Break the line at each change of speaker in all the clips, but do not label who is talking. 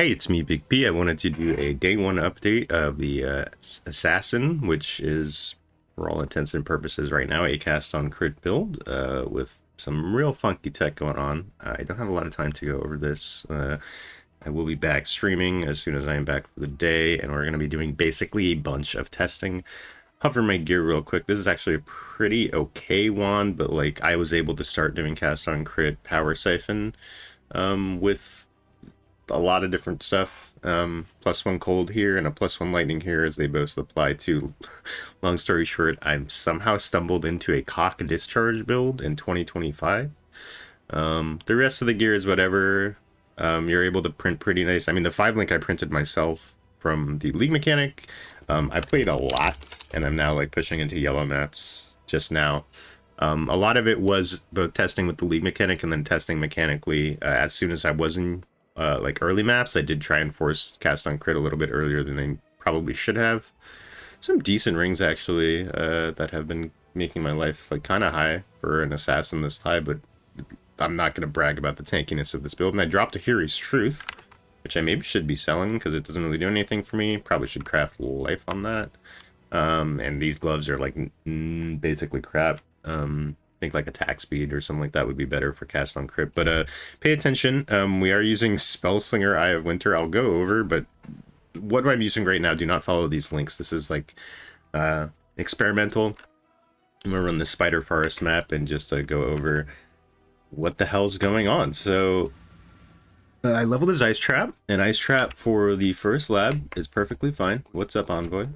Hey, it's me, Big P. I wanted to do a day one update of the Assassin, which is, for all intents and purposes right now, a cast on crit build with some real funky tech going on. I don't have a lot of time to go over this. I will be back streaming as soon as I am back for the day, and we're going to be doing basically a bunch of testing. Hover my gear real quick. This is actually a pretty okay one, but like I was able to start doing cast on crit power siphon with a lot of different stuff. +1 cold here and a +1 lightning here, as they both apply to. Long story short, I'm somehow stumbled into a CoC Discharge build in 2025. The rest of the gear is whatever. You're able to print pretty nice. I mean, the 5-link I printed myself from the League Mechanic. I played a lot, and I'm now like pushing into yellow maps just now. A lot of it was both testing with the League Mechanic and then testing mechanically. As soon as I was in like early maps, I did try and force cast on crit a little bit earlier than I probably should have. Some decent rings actually that have been making my life like kind of high for an assassin this high, but I'm not going to brag about the tankiness of this build. And I dropped a Hero's Truth, which I maybe should be selling because it doesn't really do anything for me. Probably should craft life on that. And these gloves are like basically crap. I think like attack speed or something like that would be better for cast on crit. But pay attention. We are using Spellslinger Eye of Winter. I'll go over, but what I'm using right now, do not follow these links. This is like experimental. I'm gonna run the Spider Forest map and just go over what the hell's going on. So I leveled his Ice Trap, and Ice Trap for the first lab is perfectly fine. What's up, Envoy?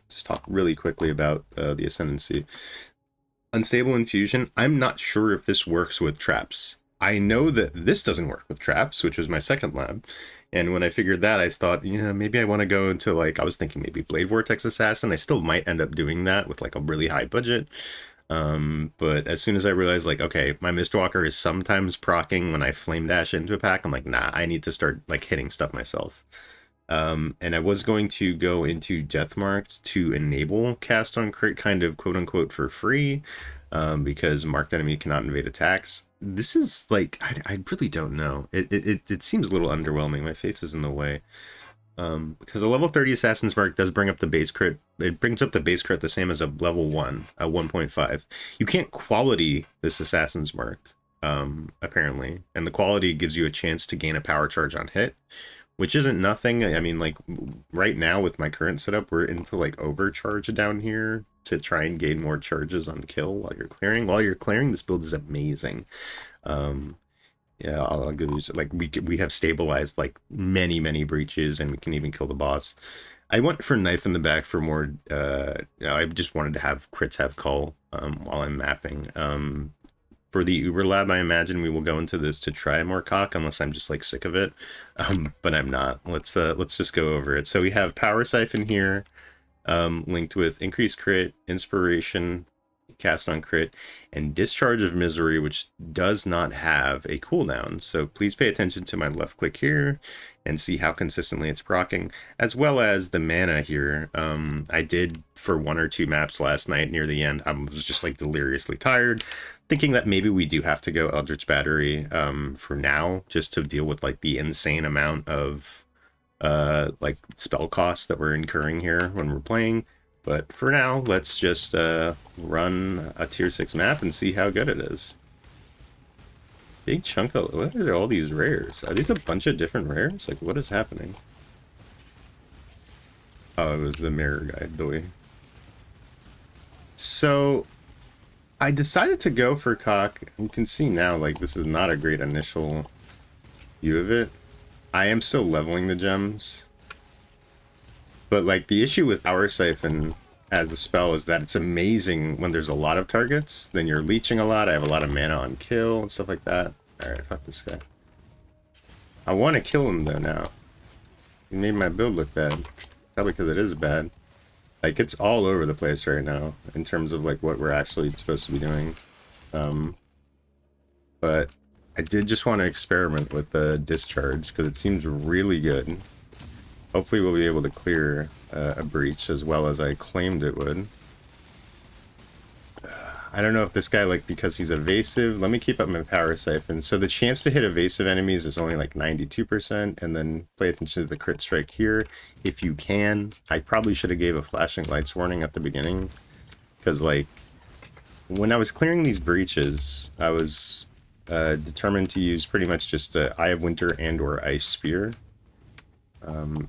Just talk really quickly about the Ascendancy. Unstable Infusion, I'm not sure if this works with traps. I know that this doesn't work with traps, which was my second lab. And when I figured that, I thought, you know, maybe I want to go into like, I was thinking maybe Blade Vortex Assassin. I still might end up doing that with like a really high budget. But as soon as I realized like, okay, my Mistwalker is sometimes proccing when I Flame Dash into a pack, I'm like, nah, I need to start like hitting stuff myself. And I was going to go into Deathmarked to enable cast on crit kind of quote unquote for free, because marked enemy cannot invade attacks. This is like, I really don't know. It seems a little underwhelming. My face is in the way. Because a level 30 Assassin's Mark does bring up the base crit. It brings up the base crit the same as a level 1, a 1.5. You can't quality this Assassin's Mark, apparently. And the quality gives you a chance to gain a power charge on hit, which isn't nothing. I mean, like, right now with my current setup, we're into, like, overcharge down here to try and gain more charges on kill while you're clearing. While you're clearing, this build is amazing. Yeah, I'll give you, like, we have stabilized, like, many breaches, and we can even kill the boss. I went for Knife in the Back for more, I just wanted to have crits have call while I'm mapping. For the Uber Lab, I imagine we will go into this to try more CoC, unless I'm just like sick of it. But I'm not. Let's just go over it. So we have Power Siphon here, linked with Increased Crit, Inspiration, Cast on Crit, and Discharge of Misery, which does not have a cooldown. So please pay attention to my left click here and see how consistently it's proccing, as well as the mana here. I did for 1 or 2 maps last night near the end. I was just like deliriously tired, thinking that maybe we do have to go Eldritch Battery for now, just to deal with like the insane amount of like spell costs that we're incurring here when we're playing. But for now, let's just run a tier 6 map and see how good it is. Big chunk of, what are all these rares? Are these a bunch of different rares? Like, what is happening? Oh, it was the mirror guy, boy. So I decided to go for CoC. You can see now, like, this is not a great initial view of it. I am still leveling the gems. But, like, the issue with Power Siphon as a spell is that it's amazing when there's a lot of targets. Then you're leeching a lot. I have a lot of mana on kill and stuff like that. Alright, fuck this guy. I want to kill him, though, now. He made my build look bad. Probably because it is bad. Like, it's all over the place right now in terms of, like, what we're actually supposed to be doing. But I did just want to experiment with the Discharge because it seems really good. Hopefully we'll be able to clear a breach as well as I claimed it would. I don't know if this guy, like, because he's evasive. Let me keep up my power siphon. So the chance to hit evasive enemies is only like 92%, and then pay attention to the crit strike here if you can. I probably should have gave a flashing lights warning at the beginning, because like when I was clearing these breaches, I was determined to use pretty much just Eye of Winter and or Ice Spear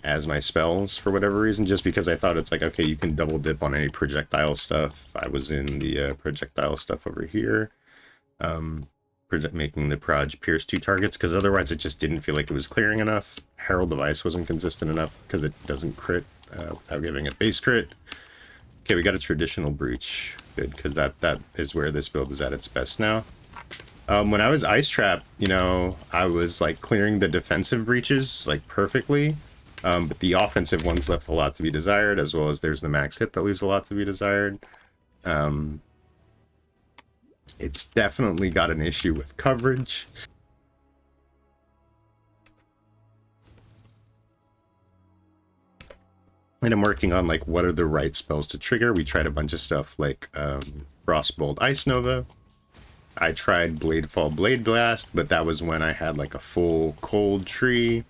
as my spells for whatever reason, just because I thought it's like, okay, you can double dip on any projectile stuff. I was in the projectile stuff over here, making the proj pierce 2 targets, because otherwise it just didn't feel like it was clearing enough. Herald of Ice wasn't consistent enough because it doesn't crit without giving it base crit. Okay, we got a traditional breach. Good, because that is where this build is at its best now. When I was Ice Trap, you know, I was like clearing the defensive breaches like perfectly, but the offensive ones left a lot to be desired, as well as there's the max hit that leaves a lot to be desired. It's definitely got an issue with coverage. And I'm working on like what are the right spells to trigger. We tried a bunch of stuff like Frostbolt Ice Nova. I tried Bladefall Blade Blast, but that was when I had like a full cold tree.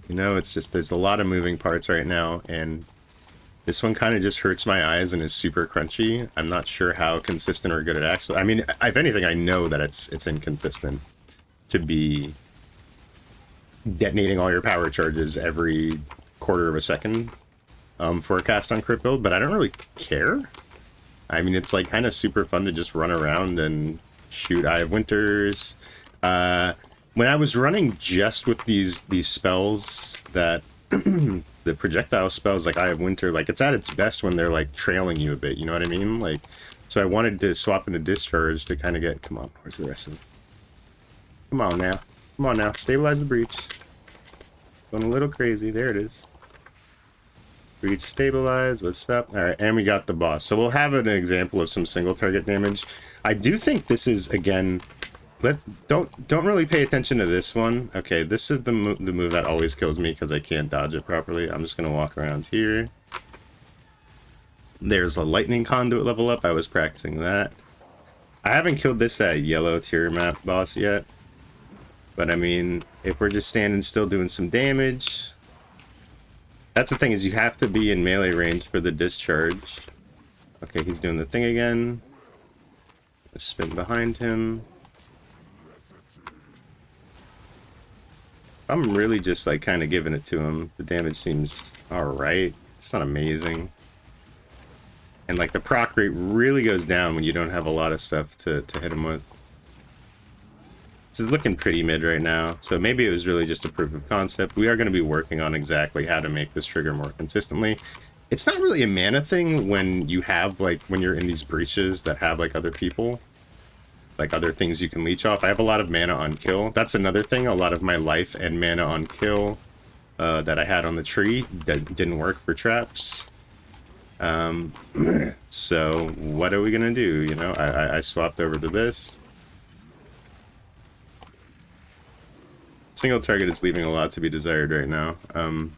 You know, it's just, there's a lot of moving parts right now, and this one kind of just hurts my eyes and is super crunchy. I'm not sure how consistent or good it actually, I mean, if anything, I know that it's inconsistent to be detonating all your power charges every quarter of a second for a cast on crit build, but I don't really care. I mean, it's like kind of super fun to just run around and shoot Eye of Winters. When I was running just with these spells that the projectile spells like Eye of Winter, like it's at its best when they're like trailing you a bit, you know what I mean? Like, so I wanted to swap into Discharge to kind of get, come on, where's the rest of it? Come on now. Come on now, stabilize the breach. Going a little crazy, there it is. Breach stabilized, what's up? Alright, and we got the boss. So we'll have an example of some single target damage. I do think this is, again, don't really pay attention to this one. Okay, this is the move that always kills me because I can't dodge it properly. I'm just gonna walk around here. There's a lightning conduit level up. I was practicing that. I haven't killed this yellow tier map boss yet. But I mean, if we're just standing still doing some damage, that's the thing, is you have to be in melee range for the discharge. Okay, he's doing the thing again. Let's spin behind him. I'm really just like kind of giving it to him. The damage seems alright. It's not amazing. And like the proc rate really goes down when you don't have a lot of stuff to hit him with. This is looking pretty mid right now, so maybe it was really just a proof of concept. We are going to be working on exactly how to make this trigger more consistently. It's not really a mana thing when you have, like, when you're in these breaches that have, like, other people. Like, other things you can leech off. I have a lot of mana on kill. That's another thing, a lot of my life and mana on kill that I had on the tree that didn't work for traps. So, what are we going to do? You know, I swapped over to this. Single target is leaving a lot to be desired right now,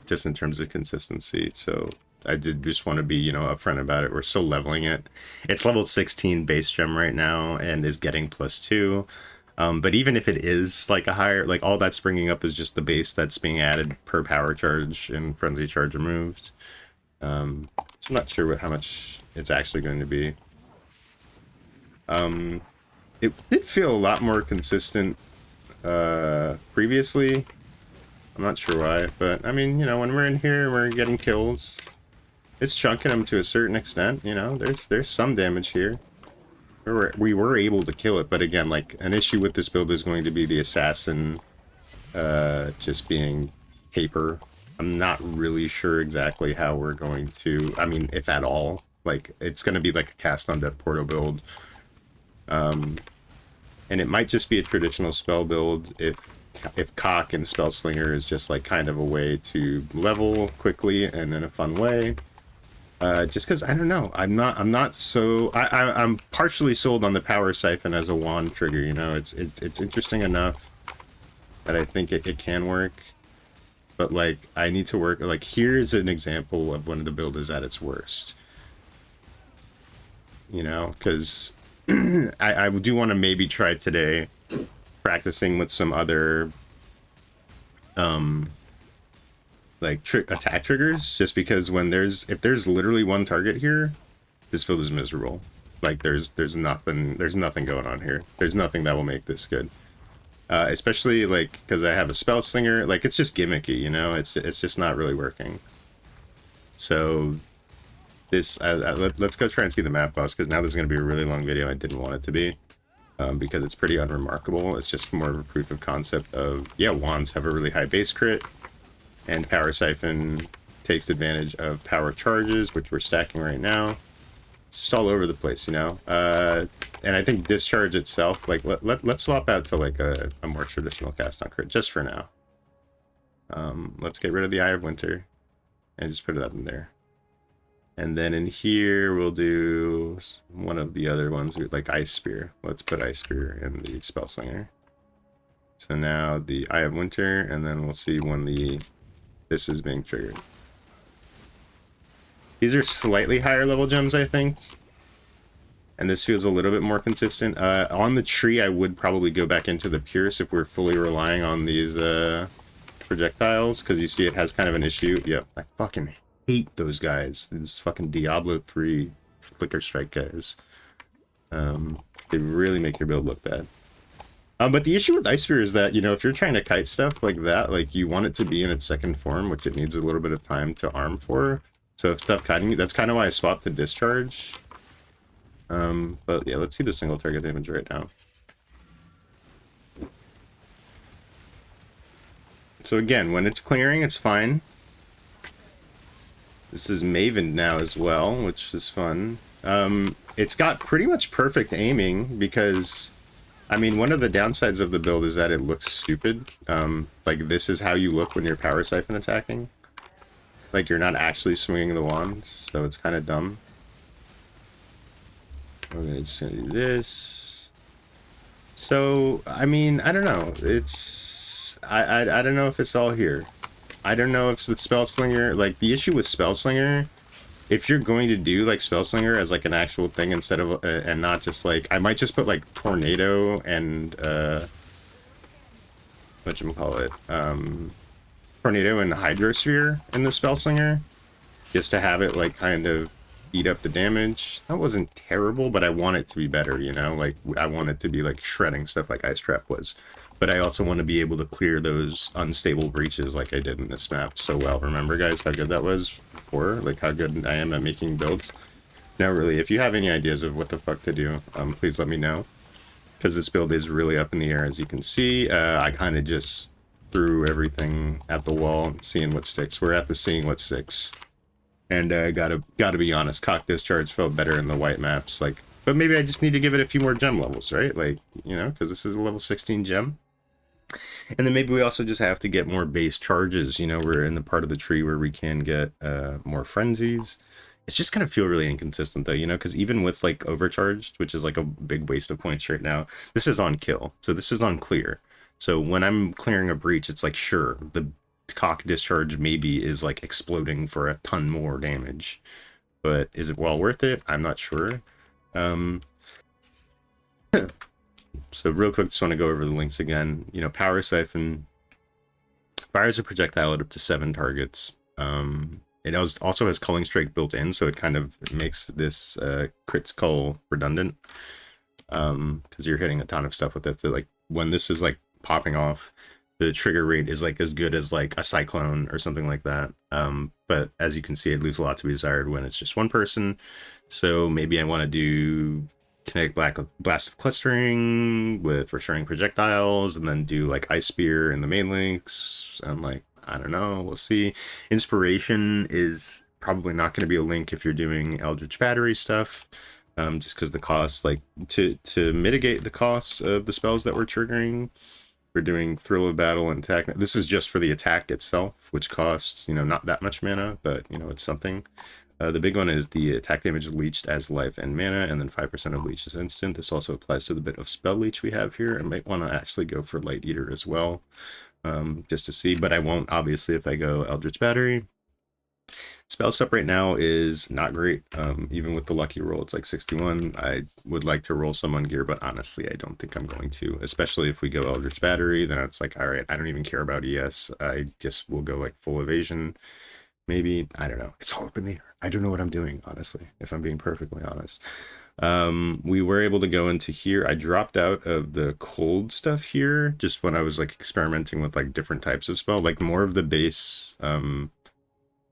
just in terms of consistency. So I did just want to be, you know, upfront about it. We're still leveling it. It's level 16 base gem right now and is getting +2. But even if it is like a higher, like all that's bringing up is just the base that's being added per power charge and frenzy charge removed. So I'm not sure how much it's actually going to be. It did feel a lot more consistent previously. I'm not sure why, but I mean, you know, when we're in here and we're getting kills, it's chunking them to a certain extent. You know, there's some damage here. We were able to kill it, but again, like an issue with this build is going to be the assassin just being paper. I'm not really sure exactly how we're going to, I mean, if at all. Like, it's going to be like a cast on death portal build. And it might just be a traditional spell build if CoC and Spell Slinger is just like kind of a way to level quickly and in a fun way. Just because I don't know, I'm not so I'm partially sold on the power siphon as a wand trigger. You know, it's interesting enough that I think it can work. But like I need to work. Like here's an example of when the build is at its worst. you know, because I do want to maybe try today practicing with some other like attack triggers, just because when if there's literally one target here, this build is miserable. Like there's nothing going on here. There's nothing that will make this good. Especially like because I have a spell slinger, like it's just gimmicky, you know. It's just not really working. So this let's go try and see the map boss, because now there's going to be a really long video. I didn't want it to be, because it's pretty unremarkable. It's just more of a proof of concept of, yeah, wands have a really high base crit, and power siphon takes advantage of power charges, which we're stacking right now. It's just all over the place, you know. And I think discharge itself, like let's swap out to like a more traditional cast on crit just for now. Let's get rid of the Eye of Winter and just put it up in there. And then in here, we'll do one of the other ones, like Ice Spear. Let's put Ice Spear in the Spell Slinger. So now the Eye of Winter, and then we'll see when this is being triggered. These are slightly higher level gems, I think. And this feels a little bit more consistent. On the tree, I would probably go back into the Pierce if we're fully relying on these projectiles, because you see it has kind of an issue. Yep, I fucking hate those guys. These fucking Diablo 3 Flicker Strike guys. They really make your build look bad. But the issue with Ice Sphere is that, you know, if you're trying to kite stuff like that, like, you want it to be in its second form, which it needs a little bit of time to arm for. So if stuff kiting, that's kind of why I swapped to Discharge. But yeah, let's see the single target damage right now. So again, when it's clearing, it's fine. This is Maven now as well, which is fun. It's got pretty much perfect aiming because, I mean, one of the downsides of the build is that it looks stupid. Like, this is how you look when you're Power Siphon attacking. Like, you're not actually swinging the wand, so it's kind of dumb. We're just gonna do this. So, I mean, I don't know. It's... I don't know if it's all here. I don't know if the Spell Slinger... Like, the issue with Spell Slinger, if you're going to do, like, Spell Slinger as, like, an actual thing instead of... and not just, like... I might just put, like, Tornado and, whatchamacallit? Tornado and Hydrosphere in the Spell Slinger, just to have it, like, kind of eat up the damage. That wasn't terrible, but I want it to be better, you know? Like, I want it to be, like, shredding stuff like Ice Trap was. But I also want to be able to clear those unstable breaches like I did in this map so well. Remember, guys, how good that was before? Like, how good I am at making builds? Now, really, if you have any ideas of what the fuck to do, please let me know. Because this build is really up in the air, as you can see. I kind of just threw everything at the wall, seeing what sticks. We're at the seeing what sticks. And gotta be honest, CoC Discharge felt better in the white maps. Like, but maybe I just need to give it a few more gem levels, right? Like, you know, because this is a level 16 gem. And then maybe we also just have to get more base charges. You know, we're in the part of the tree where we can get more frenzies. It's just gonna feel really inconsistent though, you know, because even with like overcharged, which is like a big waste of points right now, this is on kill, so this is on clear. So when I'm clearing a breach, it's like, sure, the CoC Discharge maybe is like exploding for a ton more damage, but is it well worth it? I'm not sure. So real quick, just want to go over the links again. You know, Power Siphon fires a projectile at up to 7 targets. It also has Culling Strike built in, so it kind of makes this crit skull redundant, because you're hitting a ton of stuff with it. So like when this is like popping off, the trigger rate is like as good as like a Cyclone or something like that. But as you can see, it leaves a lot to be desired when it's just one person. So maybe I want to do Kinetic Blast of Clustering with Returning Projectiles, and then do like Ice Spear in the main links, and like, I don't know, we'll see. Inspiration is probably not going to be a link if you're doing Eldritch Battery stuff, just because the cost, like, to mitigate the cost of the spells that we're triggering, we're doing Thrill of Battle and Attack. This is just for the attack itself, which costs, you know, not that much mana, but, you know, it's something. The big one is the attack damage leached as life and mana, and then 5% of leech is instant. This also applies to the bit of spell leech we have here. I might want to actually go for Light Eater as well, just to see, but I won't, obviously, if I go Eldritch Battery. Spell stuff right now is not great. Even with the lucky roll, it's like 61. I would like to roll some on gear, but honestly, I don't think I'm going to. Especially if we go Eldritch Battery, then it's like, all right, I don't even care about ES. I guess we'll go like full evasion. Maybe, I don't know. It's all up in the air. I don't know what I'm doing, honestly, if I'm being perfectly honest. We were able to go into here. I dropped out of the cold stuff here just when I was like experimenting with like different types of spell, like more of the base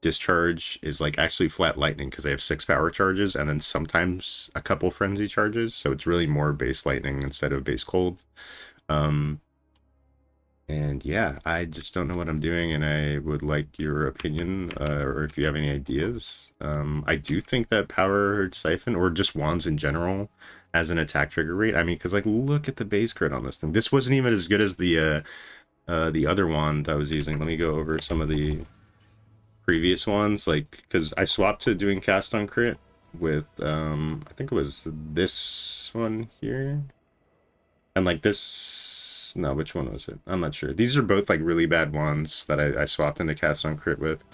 discharge is like actually flat lightning because they have 6 power charges and then sometimes a couple frenzy charges, so it's really more base lightning instead of base cold. And yeah, I just don't know what I'm doing, and I would like your opinion, or if you have any ideas. I do think that power siphon or just wands in general as an attack trigger rate, I mean, because like look at the base crit on this thing. This wasn't even as good as the other wand I was using. Let me go over some of the previous ones, like, because I swapped to doing cast on crit with I think it was this one here, and like this, no, which one was it? I'm not sure. These are both like really bad ones that I swapped into cast on crit with,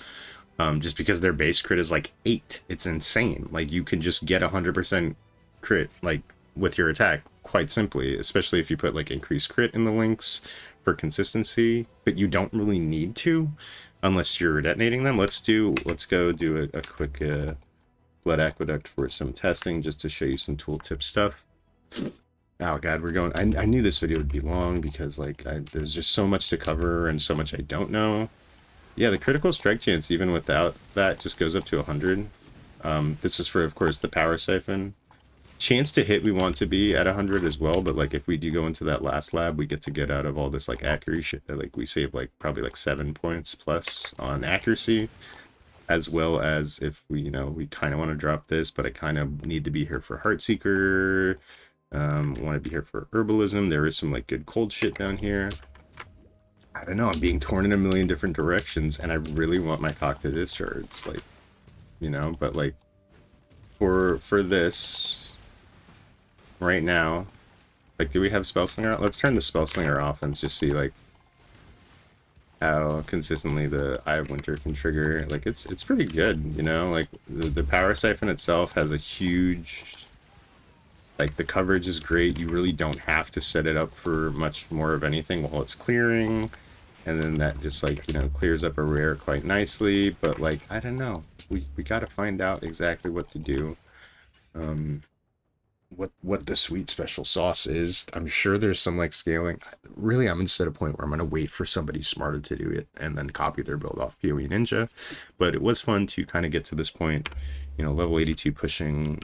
just because their base crit is like 8. It's insane. Like you can just get 100% crit like with your attack quite simply, especially if you put like increased crit in the links for consistency, but you don't really need to unless you're detonating them. Let's go do a quick blood aqueduct for some testing just to show you some tooltip stuff. Oh god, we're going. I knew this video would be long because like there's just so much to cover and so much I don't know. Yeah, the critical strike chance even without that just goes up to 100. This is for, of course, the power siphon. Chance to hit we want to be at 100 as well, but like if we do go into that last lab, we get to get out of all this like accuracy shit. Like we save like probably like 7 points plus on accuracy, as well as if we, you know, we kind of want to drop this, but I kind of need to be here for Heartseeker. Want to be here for herbalism. There is some like good cold shit down here. I don't know, I'm being torn in a million different directions, and I really want my CoC to discharge, like, you know, but like for this right now, like, do we have Spellslinger? Let's turn the Spellslinger off and just see like how consistently the Eye of Winter can trigger. Like it's pretty good, you know, like the power siphon itself has a huge, like the coverage is great. You really don't have to set it up for much more of anything while it's clearing, and then that just like, you know, clears up a rare quite nicely. But like, I don't know, we got to find out exactly what to do, what the sweet special sauce is. I'm sure there's some like scaling. Really, I'm just at a point where I'm gonna wait for somebody smarter to do it and then copy their build off PoE Ninja. But it was fun to kind of get to this point, you know, level 82 pushing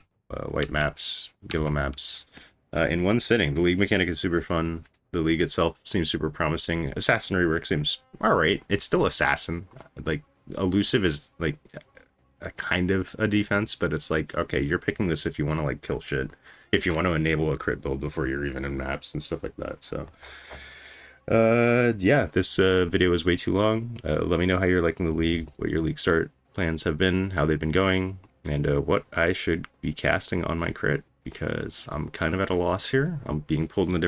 white maps, yellow maps in one sitting. The league mechanic is super fun. The league itself seems super promising. Assassin rework seems all right. It's still assassin. Like elusive is like a kind of a defense, but it's like, okay, you're picking this if you want to like kill shit, if you want to enable a crit build before you're even in maps and stuff like that. So yeah, this video is way too long. Let me know how you're liking the league, what your league start plans have been, how they've been going, and what I should be casting on my crit, because I'm kind of at a loss here. I'm being pulled in a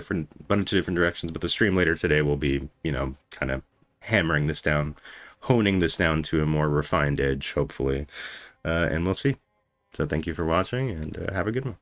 bunch of different directions, but the stream later today will be, you know, kind of hammering this down, honing this down to a more refined edge, hopefully, and we'll see. So thank you for watching, and have a good one.